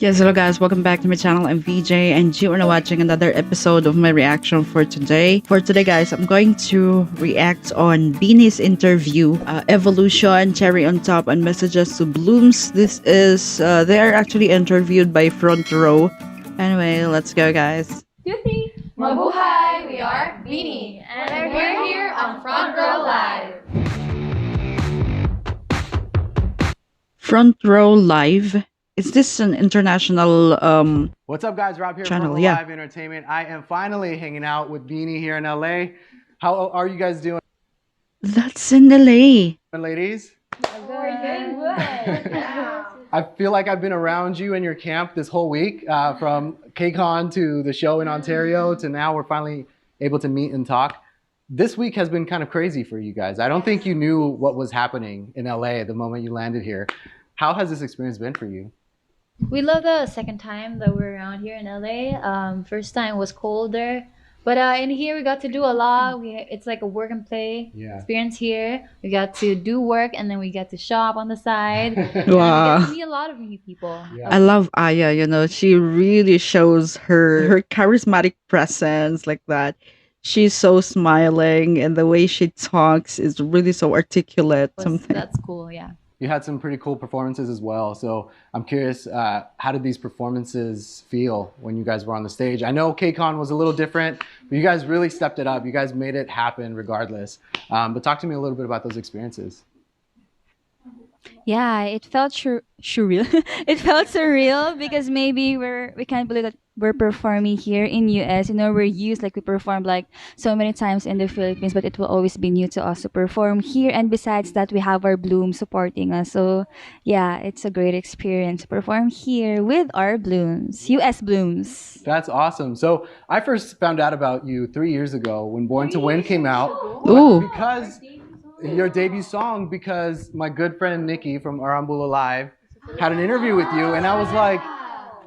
Yes, hello guys, welcome back to my channel. I'm VJ and you are now watching another episode of my reaction for today. For today guys, I'm going to react on BINI's interview, Evolution, Cherry on Top, and Messages to Blooms. This is, they are actually interviewed by Front Row. Anyway, let's go guys. Tuesday. Mabuhay! We are BINI, and we're here on Front Row Live. Front Row Live. Is this an international What's up, guys? Rob here channel? from Yeah. Live Entertainment. I am finally hanging out with BINI here in LA. How are you guys doing, That's in LA. ladies? We're doing good. I feel like I've been around you and your camp this whole week, from KCON to the show in Ontario to now we're finally able to meet and talk. This week has been kind of crazy for you guys. I don't think you knew what was happening in LA the moment you landed here. How has this experience been for you? We love the second time that we're around here in LA. First time was colder, but in here we got to do a lot. It's like a work and play experience here. We got to do work and then we get to shop on the side. And we get to meet a lot of new people. I love Aya, you know, she really shows her charismatic presence like that. She's so smiling and the way she talks is really so articulate. That's cool, yeah. You had some pretty cool performances as well. So I'm curious, how did these performances feel when you guys were on the stage? I know KCON was a little different, but you guys really stepped it up. You guys made it happen regardless. But talk to me a little bit about those experiences. Yeah, it felt surreal. It felt surreal because maybe we can't believe that we're performing here in US. You know, we're used like we performed like so many times in the Philippines, but it will always be new to us to perform here. And besides that, we have our Bloom supporting us. So yeah, it's a great experience to perform here with our Blooms, US Blooms. That's awesome. So I first found out about you 3 years ago when Born to Win came out. Ooh. Because your debut song, because my good friend Nikki from Arambula Live had an interview with you, and I was like,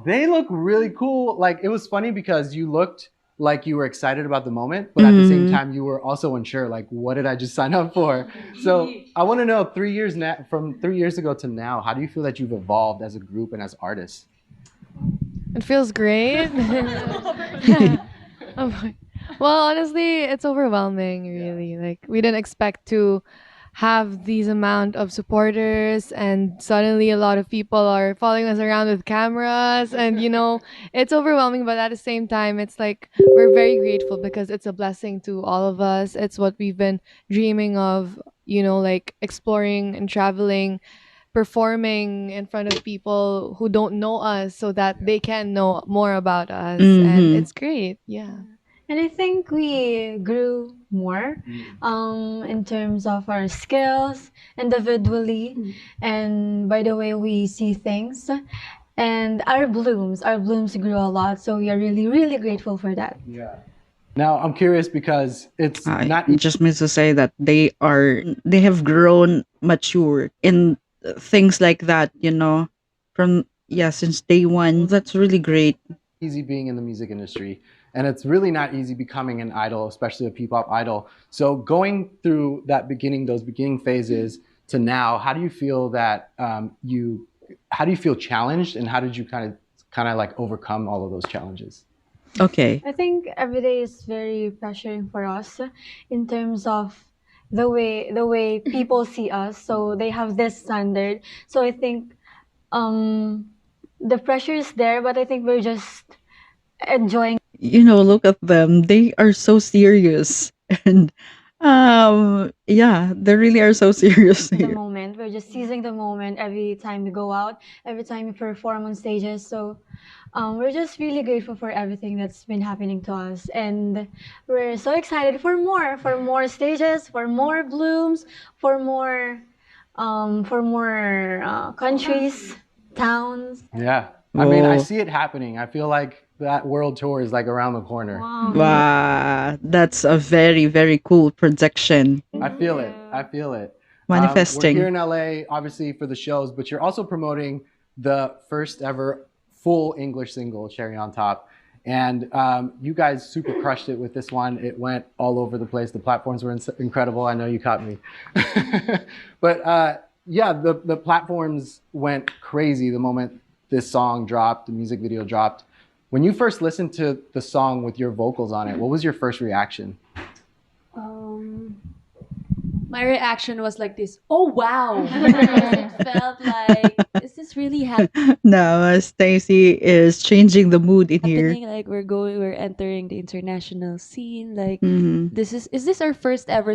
they look really cool. Like, it was funny because you looked like you were excited about the moment, but at the same time you were also unsure, like, what did I just sign up for? So I want to know, 3 years from 3 years ago to now, how do you feel that you've evolved as a group and as artists? It feels great. Well, honestly, it's overwhelming, really. Like, we didn't expect to have these amount of supporters, and suddenly a lot of people are following us around with cameras, and it's overwhelming, but at the same time it's like we're very grateful because it's a blessing to all of us. It's what we've been dreaming of, like exploring and traveling, performing in front of people who don't know us so that they can know more about us. And it's great. Yeah. And I think we grew more in terms of our skills individually and by the way we see things. And our blooms grew a lot. So we are really, really grateful for that. Yeah. Now I'm curious because it's not It just means to say that they have grown mature in things like that, you know, from since day one. That's really great. easy being in the music industry, and it's really not easy becoming an idol, especially a P-pop idol. So going through those beginning phases to now, how do you feel that how do you feel challenged, and how did you kind of like overcome all of those challenges? Okay. I think every day is very pressuring for us in terms of the way people see us. So they have this standard. So I think the pressure is there, but I think we're just enjoying. You know, look at them. They are so serious. And they really are so serious The here. moment. We're just seizing the moment every time we go out, every time we perform on stages. So we're just really grateful for everything that's been happening to us, and we're so excited for more stages, for more blooms, for more countries, towns. Yeah, I mean, I Whoa. see it happening. I feel like that world tour is like around the corner. Wow, that's a very, very cool projection. I feel it. I feel it. Manifesting. We're here in LA, obviously, for the shows, but you're also promoting the first ever full English single, Cherry on Top. And you guys super crushed it with this one. It went all over the place. The platforms were incredible. I know you caught me. But yeah, the platforms went crazy the moment this song dropped, the music video dropped. When you first listened to the song with your vocals on it, what was your first reaction? My reaction was like this. Oh wow! It felt like, is this really Now, Stacy is changing the mood in here. happening? Like we're entering the international scene. Like Mhm. is this our first ever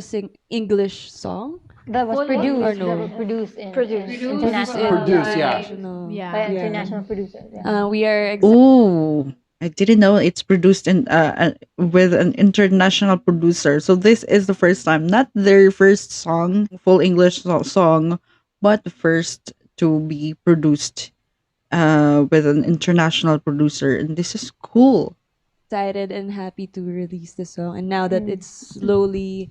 English song? That was Full produced. or no? That was produced in Produced. international. Produced, yeah. International. By international producers. Yeah. We are Oh, I didn't know it's produced in with an international producer. So this is the first time, not their first song, full English song, but the first to be produced with an international producer, and this is cool. excited and happy to release the song, and now that it's slowly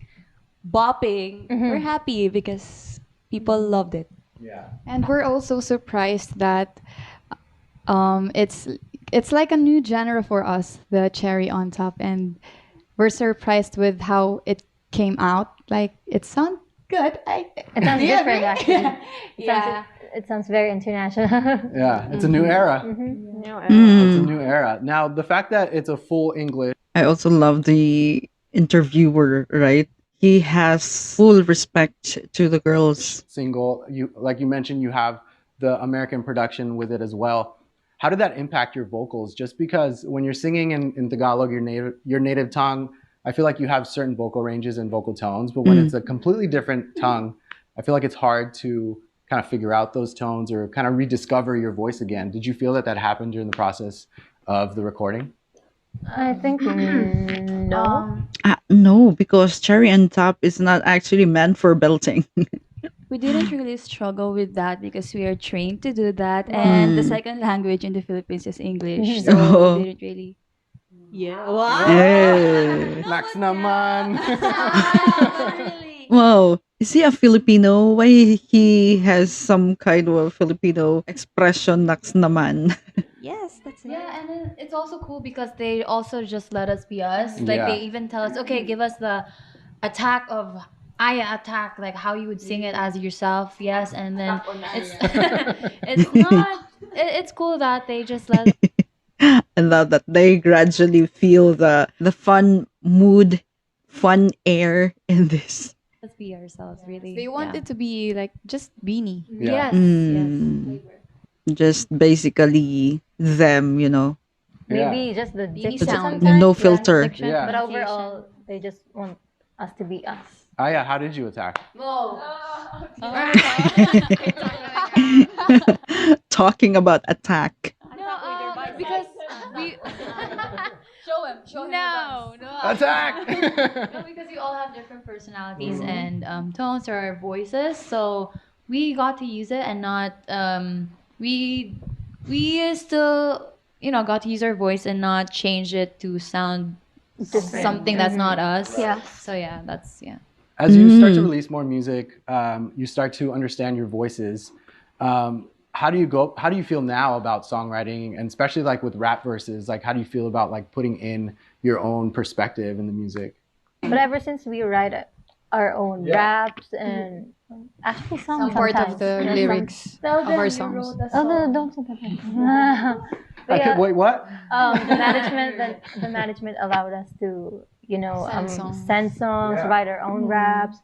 bopping, we're happy because people loved it. Yeah. And we're also surprised that it's like a new genre for us, the cherry on top, and we're surprised with how it came out. Like it sounds good. It sounds different actually. Yeah. It sounds very international. Yeah, it's a new era. Mm. It's a new era. Now, the fact that it's a full English I also love the interviewer, right? He has full respect to the girls. single, like you mentioned, you have the American production with it as well. How did that impact your vocals? Just because when you're singing in Tagalog, your native tongue, I feel like you have certain vocal ranges and vocal tones, but when it's a completely different tongue, I feel like it's hard to kind of figure out those tones or kind of rediscover your voice again. Did you feel that happened during the process of the recording? I think no. No, because cherry on top is not actually meant for belting. We didn't really struggle with that because we are trained to do that, and the second language in the Philippines is English, so Oh. we didn't really. Yeah. Wow. Hey. Naks naman. Wow. Is he a Filipino? Why he has some kind of Filipino expression, naks naman? Yes, that's it. Yeah, and then it's also cool because they also just let us be us. Like Yeah. they even tell us, okay, give us the attack of Aya attack, like how you would sing it as yourself. Yes, and then it's it's not. It's cool that they just let. And that they gradually feel the fun mood, fun air in this. Let's be ourselves, really. They want it to be like just BINI. Yeah. Yes, yes. Mm. Just basically them, you know. Maybe just the BINI diction sound. sometimes, No filter. diction, Yeah. but overall, they just want us to be us. Aya, how did you attack? Talking about attack. Because we show him. No. Attack! No, because we all have different personalities and tones to our voices, so we got to use it and not we still got to use our voice and not change it to sound something that's not us. Yeah. So yeah, that's yeah. As you start to release more music, you start to understand your voices. How do you feel now about songwriting, and especially like with rap verses? Like, how do you feel about like putting in your own perspective in the music? But ever since we write our own raps and actually Some part of the lyrics of our songs. don't say that. But yeah, Wait, what? the management allowed us to send songs, write our own raps.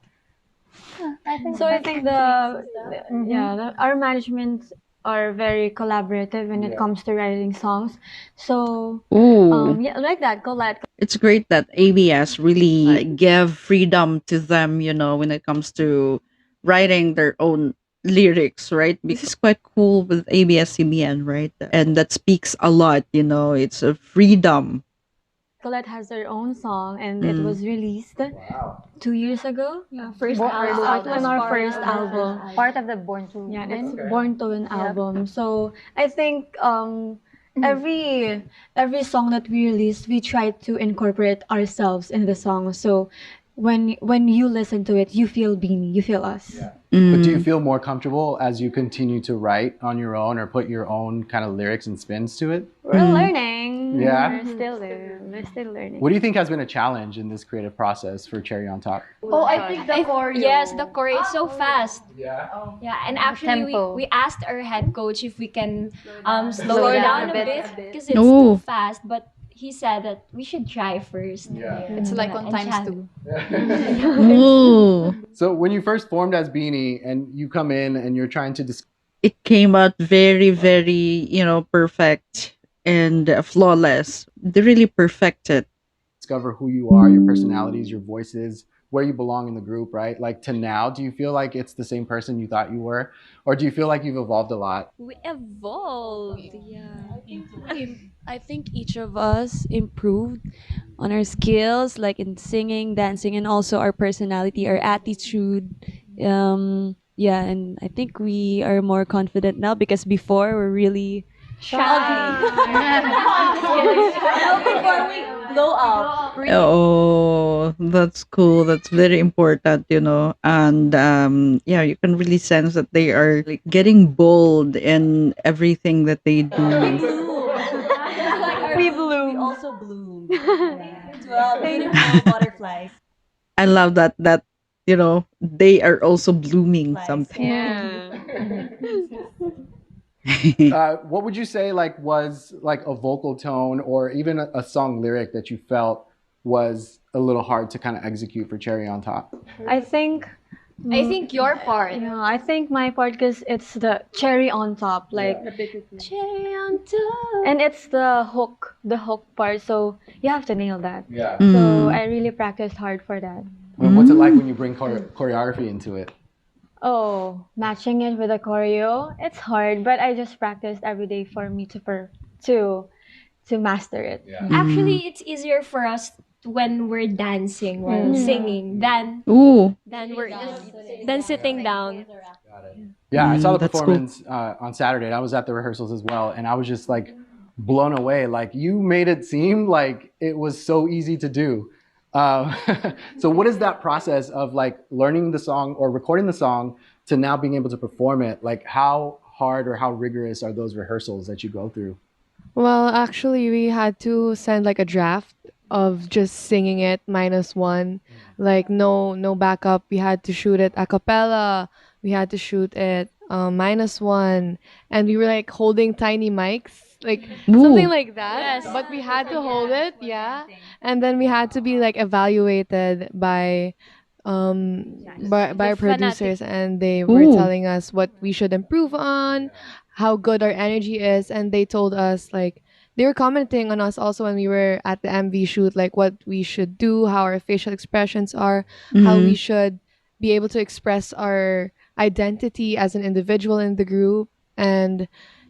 So I think our management are very collaborative when it comes to writing songs. So Ooh. like that, collab. It's great that ABS really give freedom to them, when it comes to writing their own lyrics, right? This is quite cool with ABS-CBN, right? And that speaks a lot, it's a freedom. Colette has her own song, and it was released 2 years ago. Yeah, first album, on our first album. Part of the Born to Yeah, it's Win. Born to Win album. So I think every song that we release, we try to incorporate ourselves in the song. So when you listen to it, you feel BINI, you feel us. But do you feel more comfortable as you continue to write on your own or put your own kind of lyrics and spins to it? We're learning. Yeah. We're still there. We're still learning. What do you think has been a challenge in this creative process for Cherry on Top? Oh, I think the choreo. Yes, the choreo is so fast. Yeah. Yeah, and actually Tempo. we asked our head coach if we can slow it down a bit because it's Ooh. too fast. But he said that we should try first. Yeah. It's like on And times chat. 2. Ooh. So when you first formed as BINI and you come in and you're trying to It came out very, very, perfect and flawless. They really perfected. discover who you are, your personalities, your voices, where you belong in the group, right? Like to now, do you feel like it's the same person you thought you were? Or do you feel like you've evolved a lot? We evolved. Yeah. I think each of us improved on our skills, like in singing, dancing, and also our personality, our attitude. Yeah, and I think we are more confident now because before we're really before we blow up. Oh, that's cool. That's very important, And yeah, you can really sense that they are like getting bold in everything that they do. We bloom. We also bloom. Yeah. 12 beautiful butterflies. I love that they are also blooming something. What would you say was like a vocal tone or even a song lyric that you felt was a little hard to kind of execute for Cherry on Top? I think your part. yeah, I think my part because it's the cherry on top, like Cherry on top. and it's the hook part. So you have to nail that. Yeah. So I really practiced hard for that. What's it like when you bring choreography into it? Oh, matching it with a choreo, it's hard, but I just practiced every day for me to master it. Actually, it's easier for us when we're dancing while singing than Ooh. than sitting down. Yeah, I saw the that's cool. performance on Saturday. And I was at the rehearsals as well, and I was just like blown away. Like you made it seem like it was so easy to do. So what is that process of like learning the song or recording the song to now being able to perform it? Like how hard or how rigorous are those rehearsals that you go through? Well, actually, we had to send like a draft of just singing it -1, like no backup. We had to shoot it a cappella. We had to shoot it -1, and we were like holding tiny mics, like something Ooh. like that. But we had to hold it, yeah. And then we had to be like evaluated by our producers, and they were Ooh. telling us what we should improve on, how good our energy is, and they told us like they were commenting on us also when we were at the MV shoot, like what we should do, how our facial expressions are, how we should be able to express our identity as an individual in the group. And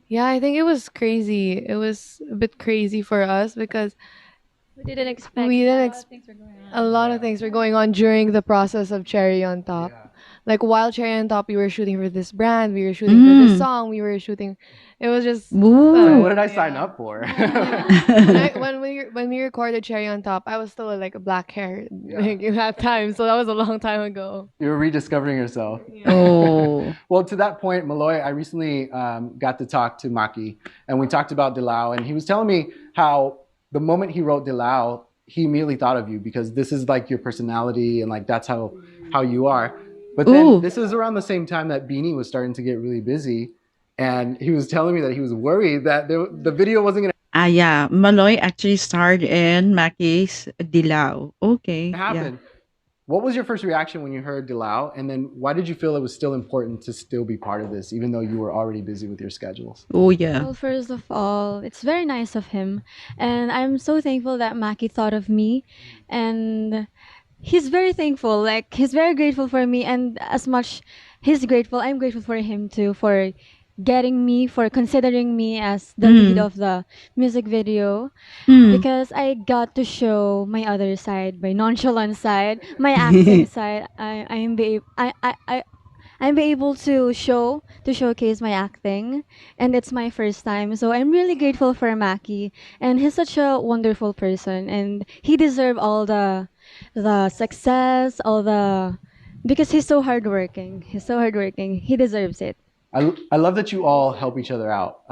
yeah, I think it was crazy. It was a bit crazy for us because We didn't expect. a lot of things were going on during the process of Cherry on Top. Like while Cherry on Top, we were shooting for this brand, we were shooting for this song, we were shooting. It was just Ooh. What did I sign up for? when we recorded Cherry on Top, I was still like a black hair like, in that time, so that was a long time ago. You were rediscovering yourself. Oh. Well, to that point, Malloy, I recently got to talk to Maki, and we talked about Dilau, and he was telling me how the moment he wrote Dilau, he immediately thought of you because this is like your personality and like that's how you are. But then Ooh. this is around the same time that BINI was starting to get really busy, and he was telling me that he was worried that the video wasn't going Yeah. Maloy actually starred in Maki's Dilaw. Okay. to happen. What was your first reaction when you heard Dilau, and then why did you feel it was still important to still be part of this, even though you were already busy with your schedules? Oh, yeah. Well, first of all, it's very nice of him, and I'm so thankful that Maki thought of me, and he's very thankful. Like he's very grateful for me, and as much he's grateful, I'm grateful for him too for getting me, for considering me as the lead of the music video, because I got to show my other side, my nonchalant side, my acting side. I'm be able to showcase my acting, and it's my first time. So I'm really grateful for Maki, and he's such a wonderful person, and he deserves all the success, because he's so hardworking. He's so hardworking. He deserves it. I love that you all help each other out.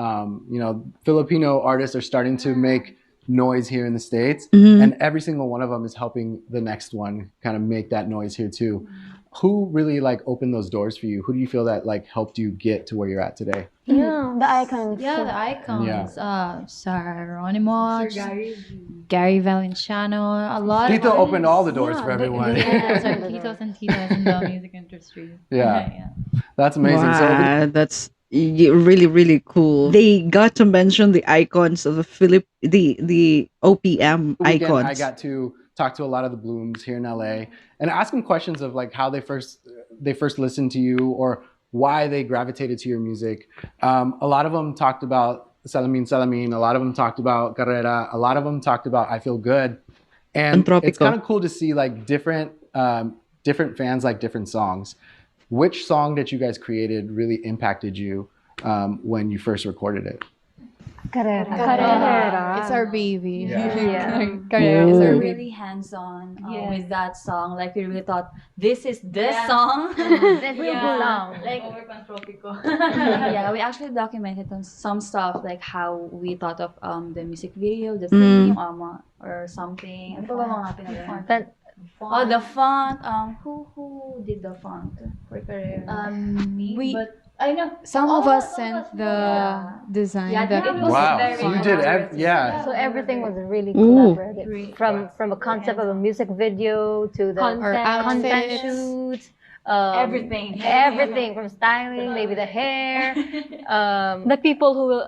Filipino artists are starting to make noise here in the States, Mhm. and every single one of them is helping the next one kind of make that noise here too. Who really like opened those doors for you? Who do you feel that like helped you get to where you're at today? Yeah, the icons. Yeah, the icons. Saronimo, Gary Valenciano, a lot Tito of opened all the doors Yeah, for everyone. Yes, our titos and titas in the music industry. Yeah. That's amazing. So Wow, that's really really cool. They got to mention the icons of the OPM the weekend, icons. I got to talk to a lot of the Blooms here in LA and ask them questions of like how they first listened to you or why they gravitated to your music. A lot of them talked about Salamin Salamin. A lot of them talked about Carrera. A lot of them talked about I Feel Good. And Antropico. it's kind of cool to see like different fans like different songs. Which song that you guys created really impacted you when you first recorded it? Carrera. It's our baby. Yeah. Carrera is our We're baby. really hands-on Yes. with that song. Like we really thought this is the song. Like yeah, we actually documented on some stuff like how we thought of the music video, the theme, or something. Ano pa ba mga pinagawa? Oh, the font. Who did the font for Carrera? We- But I know Some of all us of sent us, the design. Yeah, the- it was Wow. very So you did yeah. So everything was really Ooh. collaborative. From a concept of a music video to the Our content outfits. shoots, everything. everything from styling, maybe the hair, The people who will,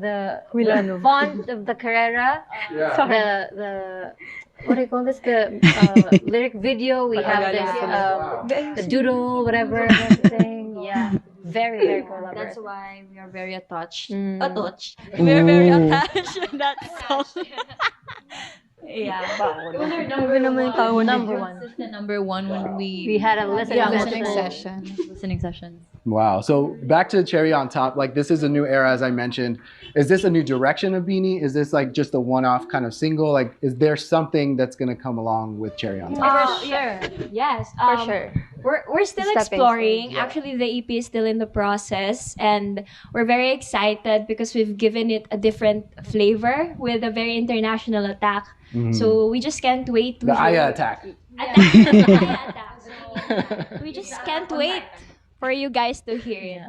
the font of the Carrera, the what do you call this? The lyric video. We have this the doodle, whatever, everything. Yeah, very That's collaborative. why we are very attached. Mm. Attached. We're very Ooh. attached to that song. Yeah. Number one. Consistent number one when We had a listening listening session. session. listening sessions. Wow. So back to Cherry on Top, like this is a new era, as I mentioned. Is this a new direction of BINI? Is this like just a one-off kind of single? Like, is there something that's going to come along with Cherry on Top? Sure. Yes. For sure. We're still Stepping exploring. stone. Yeah. Actually, the EP is still in the process, and we're very excited because we've given it a different flavor with a very international attack. Mhm. So we just can't wait to The hear- Aya attack. Attack. So we just can't wait for you guys to hear it.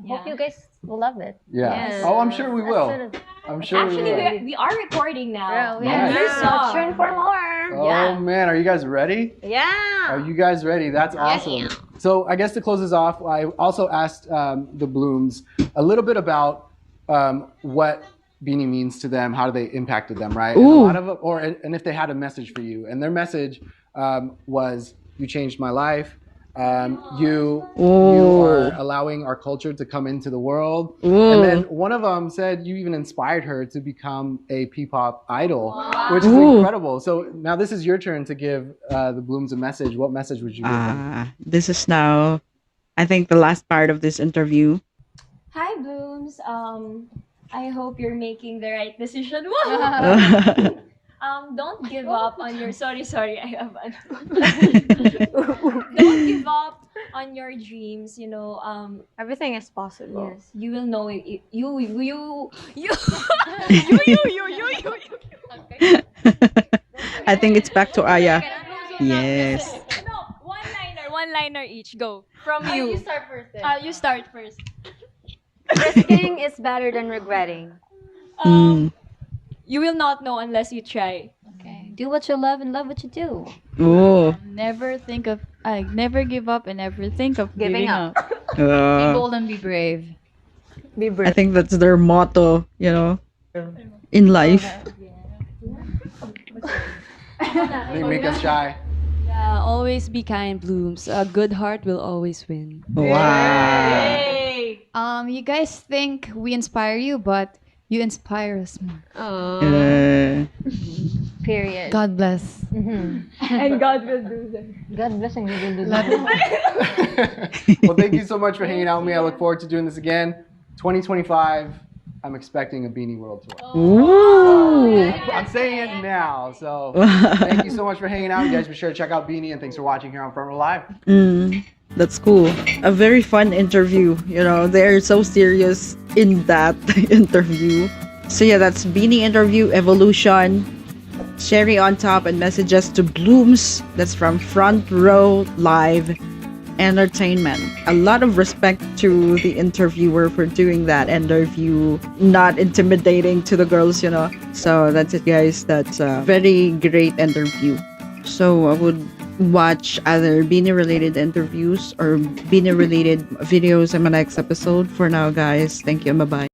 Hope you guys will love it. Yeah. Yes. Oh, I'm sure we will. As soon as- I'm sure we Actually, will. we are recording now. we Nice. New song. Tune for more. Oh man, are you guys ready? Yeah. Are you guys ready? That's awesome. So I guess to close this off, I also asked the Blooms a little bit about what BINI means to them, how they impacted them, right? And a Ooh. lot of and if they had a message for you, and their message was, "You changed my life. You are allowing our culture to come into the world." And then one of them said you even inspired her to become a P-pop idol, which is incredible. So now this is your turn to give the Blooms a message. What message would you give them? This is now, I think, the last part of this interview. Hi, Blooms. I hope you're making the right decision. Don't give up on your. Sorry. I have. Don't give up on your dreams. You know. Everything is possible. Yes, you will know it. You. I think it's back to Aya. Yes. No, one liner each. Go from you. You start first. You start first. Risking is better than regretting. You will not know unless you try. Okay. Do what you love and love what you do. Oh. Never give up and never think of Giving up. Be bold and be brave. Be I brave. think that's their motto, in life. They make us shy. Yeah, always be kind, Blooms. A good heart will always win. Wow. You guys think we inspire you, but you inspire us more. Period. God bless. and God will do that. God blessing you will do that. Well, thank you so much for hanging out with me. I look forward to doing this again. 2025, I'm expecting a BINI World Tour. Ooh. I'm saying it now. So thank you so much for hanging out. You guys be sure to check out BINI, and thanks for watching here on Front Row Live. That's cool. A very fun interview. They're so serious in that interview. So yeah, that's BINI interview, Evolution, Cherry on Top, and Messages to Blooms. That's from Front Row Live Entertainment. A lot of respect to the interviewer for doing that interview, not intimidating to the girls, you know. So that's it, guys. That's a very great interview. So I would watch other BINI related interviews or BINI related videos in my next episode. For now, guys, thank you and bye bye.